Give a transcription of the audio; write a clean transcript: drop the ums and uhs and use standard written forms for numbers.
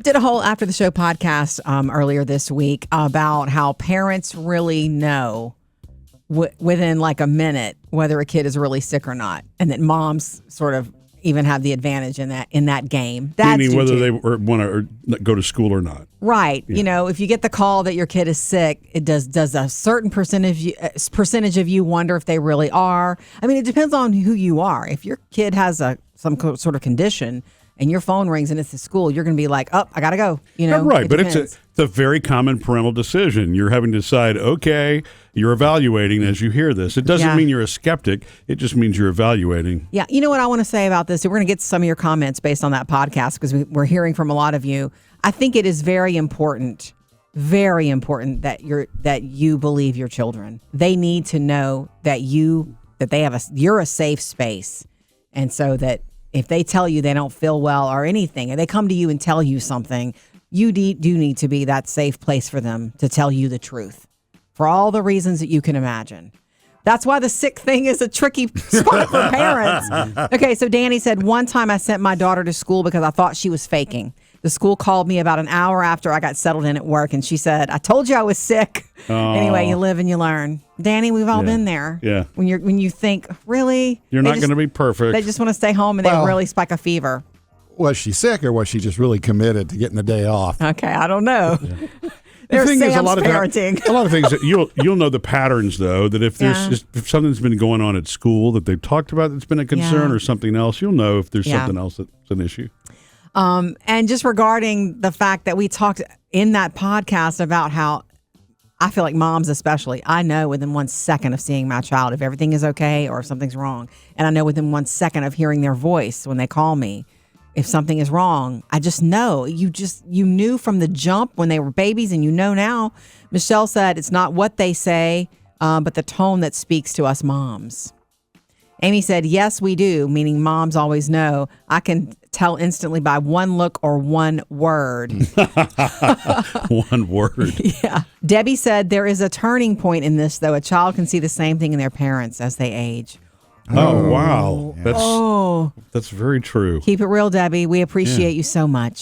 Did a whole after the show podcast earlier this week about how parents really know within like a minute whether a kid is really sick or not, and that moms sort of even have the advantage in that game. Meaning whether they want to go to school or not. Right. Yeah. You know, if you get the call that your kid is sick, it does a certain percentage of you wonder if they really are. I mean, it depends on who you are. If your kid has some sort of condition and your phone rings and it's at school, you're going to be like, oh, I got to go. You know, right. But it's a very common parental decision. You're having to decide, okay, you're evaluating as you hear this. It doesn't mean you're a skeptic. It just means you're evaluating. Yeah. You know what I want to say about this? We're going to get some of your comments based on that podcast because we're hearing from a lot of you. I think it is very important that you believe your children. They need to know that you're a safe space. And so that if they tell you they don't feel well or anything, and they come to you and tell you something, you do need to be that safe place for them to tell you the truth for all the reasons that you can imagine. That's why the sick thing is a tricky spot for parents. Okay, so Danny said, one time I sent my daughter to school because I thought she was faking. The school called me about an hour after I got settled in at work, and she said, I told you I was sick. Oh. Anyway, you live and you learn. Danny, we've all been there. Yeah. When you think, really? You're not going to be perfect. They just want to stay home and they really spike a fever. Was she sick or was she just really committed to getting the day off? Okay, I don't know. Yeah. There's the thing Sam's is, a lot of things that you'll know the patterns though. That if if something's been going on at school that they've talked about that's been a concern or something else, you'll know if there's something else that's an issue. And just regarding the fact that we talked in that podcast about how I feel like moms especially, I know within 1 second of seeing my child if everything is okay or if something's wrong. And I know within 1 second of hearing their voice when they call me if something is wrong. I just know. You knew from the jump when they were babies, and you know now. Michelle said it's not what they say, but the tone that speaks to us moms. Amy said, yes, we do, meaning moms always know. I can tell instantly by one look or one word. One word. Yeah. Debbie said there is a turning point in this, though. A child can see the same thing in their parents as they age. Oh, wow. That's very true. Keep it real, Debbie. We appreciate you so much.